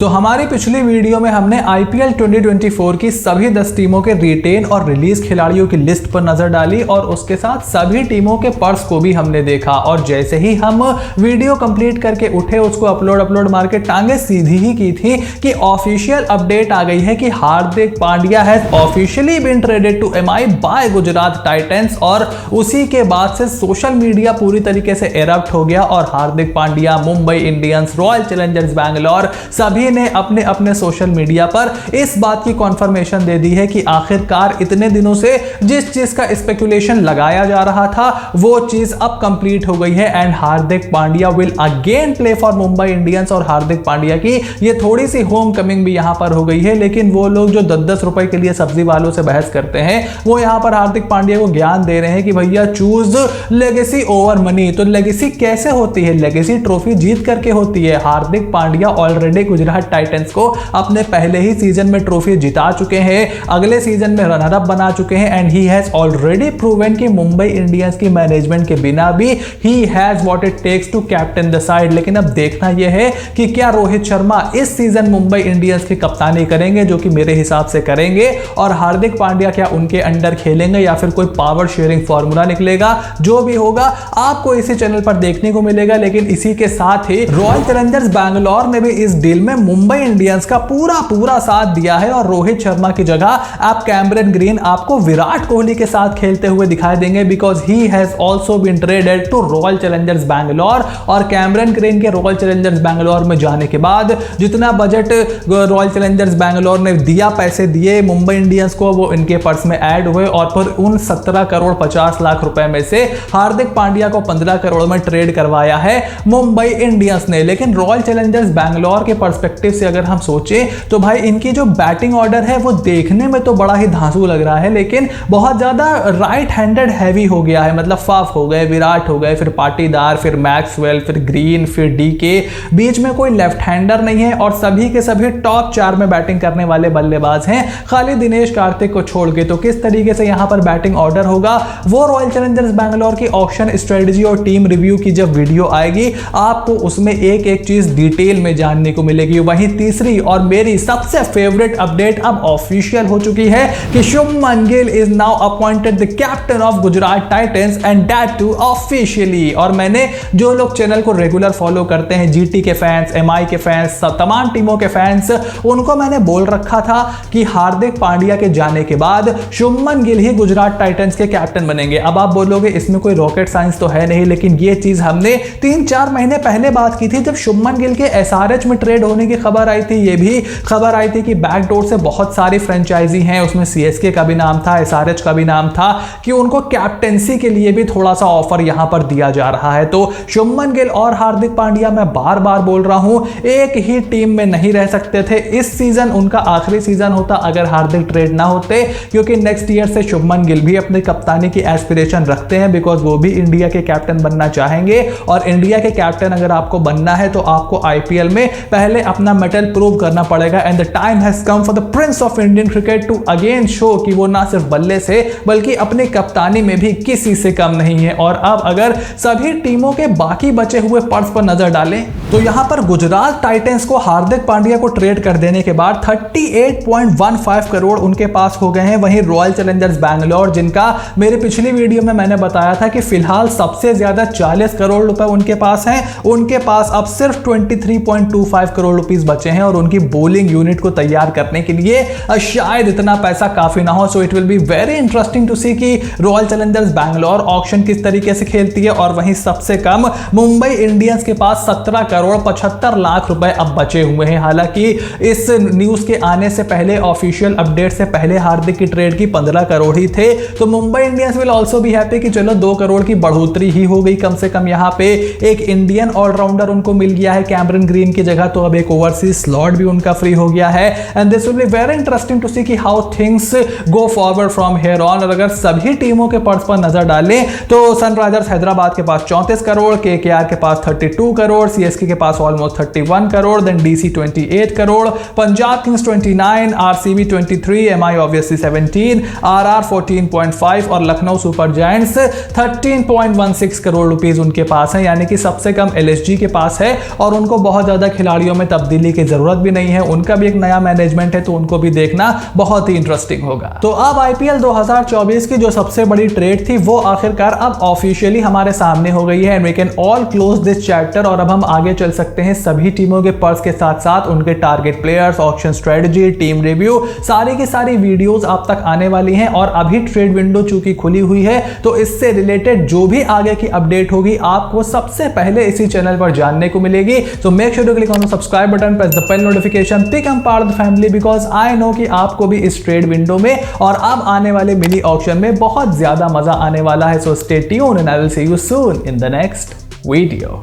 तो हमारी पिछली वीडियो में हमने आईपीएल 2024 की सभी 10 टीमों के रिटेन और रिलीज खिलाड़ियों की लिस्ट पर नजर डाली और उसके साथ सभी टीमों के पर्स को भी हमने देखा। और जैसे ही हम वीडियो कंप्लीट करके उठे उसको अपलोड मार के टांगे सीधी ही की थी कि ऑफिशियल अपडेट आ गई है कि Hardik Pandya has officially been traded to MI by Gujarat Titans. और उसी के बाद से सोशल मीडिया पूरी तरीके से एरप्ट हो गया और Hardik Pandya, Mumbai Indians, Royal Challengers Bangalore सभी ने अपने अपने सोशल मीडिया पर इस बात की कॉन्फर्मेशन दे दी है कि आखिरकार इतने दिनों से जिस चीज का स्पेकुलेशन लगाया जा रहा था वो चीज अब कंप्लीट हो गई है and Hardik Pandya will again play for Mumbai Indians. और हार्दिक पांड्या की ये थोड़ी सी होम कमिंग भी यहां पर हो गई है। लेकिन वो लोग जो 10-10 रुपए के लिए सब्जी वालों से बहस करते हैं वो यहां पर हार्दिक पांड्या को ज्ञान दे रहे हैं कि भैया चूज लेगेसी ओवर मनी। तो लेगेसी कैसे होती है? लेगेसी ट्रॉफी जीत करके होती है। हार्दिक पांड्या ऑलरेडी गुजरात टाइटंस को अपने पहले ही सीजन में ट्रॉफी जिता चुके हैं, अगले सीजन में रनर अप बना चुके हैं and he has already proven कि मुंबई इंडियंस की मैनेजमेंट के बिना भी he has what it takes to captain the side. लेकिन अब देखना यह है कि क्या रोहित शर्मा इस सीजन मुंबई इंडियंस की कप्तानी करेंगे, जो कि मेरे हिसाब से करेंगे, और हार्दिक पांड्या क्या उनके अंडर खेलेंगे या फिर कोई पावर शेयरिंग फॉर्मूला निकलेगा। जो भी होगा आपको इसी चैनल पर देखने को मिलेगा। लेकिन इसी के साथ ही रॉयल चैलेंजर्स बैंगलोर ने भी इस डील में मुंबई इंडियंस का पूरा साथ दिया है और रोहित शर्मा की जगह आप कैमरन ग्रीन आपको विराट कोहली के साथ खेलते हुए दिखाई देंगे, because he has also been traded to royal Challengers Bangalore. और कैमरन ग्रीन के रॉयल चैलेंजर्स बैंगलोर में जाने के बाद जितना बजट रॉयल चैलेंजर्स बैंगलोर ने दिया, पैसे दिए मुंबई इंडियंस को, वो इनके पर्स में ऐड हुए और फिर उन 17 करोड़ 50 लाख रुपए में से हार्दिक पांड्या को 15 करोड़ में ट्रेड करवाया है मुंबई इंडियंस ने। लेकिन रॉयल चैलेंजर्स बैंगलोर के पर्सपेक्टिव से अगर हम सोचें तो भाई इनकी जो बैटिंग ऑर्डर है वो देखने में तो बड़ा ही धांसू लग रहा है, लेकिन बहुत ज्यादा राइट हैंडेड हैवी हो गया है। मतलब फाफ हो गए, विराट हो गए, फिर पाटीदार, फिर मैक्सवेल, फिर ग्रीन, फिर डीके, बीच में कोई लेफ्ट हैंडर नहीं है और सभी के सभी टॉप 4 में बैटिंग करने वाले बल्लेबाज हैं खाली दिनेश कार्तिक को छोड़ के। तो किस तरीके से यहां पर बैटिंग ऑर्डर होगा वो रॉयल चैलेंजर्स बैंगलोर की ऑक्शन स्ट्रेटजी और टीम रिव्यू की जब वीडियो आएगी आपको उसमें एक एक चीज डिटेल में जानने को मिलेगी। वहीं तीसरी और मेरी सबसे फेवरेट अपडेट अब ऑफिशियल हो चुकी है कि Shubman Gill is now appointed the captain of Gujarat titans and that too officially. और मैंने जो लोग चैनल को रेगुलर फॉलो करते हैं, जीटी के फैंस, एमआई के फैंस, तमाम टीमों के फैंस, उनको मैंने बोल रखा था कि हार्दिक पांड्या के जाने के बाद शुभमन गिल ही गुजरात टाइटंस के कैप्टन बनेंगे। अब आप बोलोगे इसमें कोई रॉकेट साइंस तो है नहीं, लेकिन यह चीज हमने 3-4 महीने पहले बात की थी जब शुभमन गिल के एसआरएच में ट्रेड होने की खबर आई थी। ये भी खबर आई थी कि बैकडोर से बहुत सारी फ्रेंचाइजी हैं, उसमें सीएसके का भी नाम था, एसआरएच का भी नाम था, कि उनको कैप्टेंसी के लिए भी थोड़ा सा ऑफर यहां पर दिया जा रहा है। तो शुभमन गिल और हार्दिक पांड्या, मैं बार बार बोल रहा हूं, एक ही टीम में नहीं रह सकते थे। इस सीजन उनका आखिरी सीजन होता अगर हार्दिक ट्रेड ना होते, क्योंकि नेक्स्ट ईयर से शुभमन गिल भी अपनी कप्तानी की एस्पिरेशन रखते हैं, बिकॉज वो भी इंडिया के कैप्टन बनना चाहेंगे। और इंडिया के कैप्टन अगर आपको बनना है तो आपको आईपीएल में पहले अपना मेटल प्रूव करना पड़ेगा and the time has come for the prince of Indian cricket to again show कि वो ना सिर्फ बल्ले से बल्कि अपनी कप्तानी में भी किसी से कम नहीं है। और अब अगर सभी टीमों के बाकी बचे हुए पर्स पर नजर डालें तो यहां पर गुजरात टाइटंस को हार्दिक पांड्या को ट्रेड कर देने के बाद 38.15 करोड़ उनके पास हो गए हैं। वहीं रॉयल चैलेंजर्स बैंगलोर, जिनका मेरे पिछली वीडियो में मैंने बताया था कि फिलहाल सबसे ज्यादा 40 करोड़ रुपए उनके पास हैं, उनके पास अब सिर्फ 23.25 करोड़ रुपीस बचे हैं और उनकी बॉलिंग यूनिट को तैयार करने के लिए शायद इतना पैसा काफी ना हो। So it will be very interesting to see कि रॉयल चैलेंजर्स बैंगलोर ऑक्शन किस तरीके से खेलती है। और वहीं सबसे कम मुंबई इंडियंस के पास 17 करोड़ 75 लाख रुपए अब बचे हुए हैं। हालांकि इस न्यूज के आने से पहले, ऑफिशियल अपडेट से पहले हार्दिक की ट्रेड की 15 करोड़ ही थे। तो Mumbai Indians will also be happy कि चलो 2 करोड़ की बढ़ोतरी ही हो गई कम से कम। यहां पे एक इंडियन ऑलराउंडर उनको मिल गया है कैमरन ग्रीन की जगह, तो अब एक ओवरसीज स्लॉट भी उनका फ्री हो गया है and this will be very interesting to see कि how things go forward from here on. और अगर सभी टीमों के पर्स पर नजर डालें तो सनराइजर्स हैदराबाद के पास 34 करोड़, केकेआर के पास 32 करोड़, सीएसके के पास almost 31 crore, then DC 28 crore, Punjab Kings 29, RCB 23, MI obviously 17, RR 14.5 और Lucknow Super Giants 13.16 crore rupees उनके पास है। यानी कि सबसे कम एलएसजी के पास है और उनको बहुत ज्यादा खिलाड़ियों में तब्दील तब्दीली की जरूरत भी नहीं है, उनका भी एक नया मैनेजमेंट है, तो उनको भी देखना बहुत ही इंटरेस्टिंग होगा। तो अब आईपीएल 2024 की जो सबसे बड़ी ट्रेड थी वो आखिरकार अब ऑफिशियली हमारे सामने हो गई है and we can all close this chapter. और अब हम आगे चल सकते हैं सभी टीमों के पर्स के साथ साथ उनके target players, auction strategy, team review, सारी की सारी वीडियोस आप तक आने वाली हैं। और अभी ट्रेड विंडो चूंकि खुली हुई है तो इससे रिलेटेड जो भी आगे की अपडेट होगी आपको सबसे पहले इसी चैनल पर जानने को मिलेगी। So make sure to click on the subscribe button, press the bell notification, become part of the family, because I know कि आपको भी इस ट्रेड विंडो में और अब आने वाले मिनी ऑक्शन में बहुत ज्यादा मजा आने वाला है। So stay tuned and I will see you soon in the next video.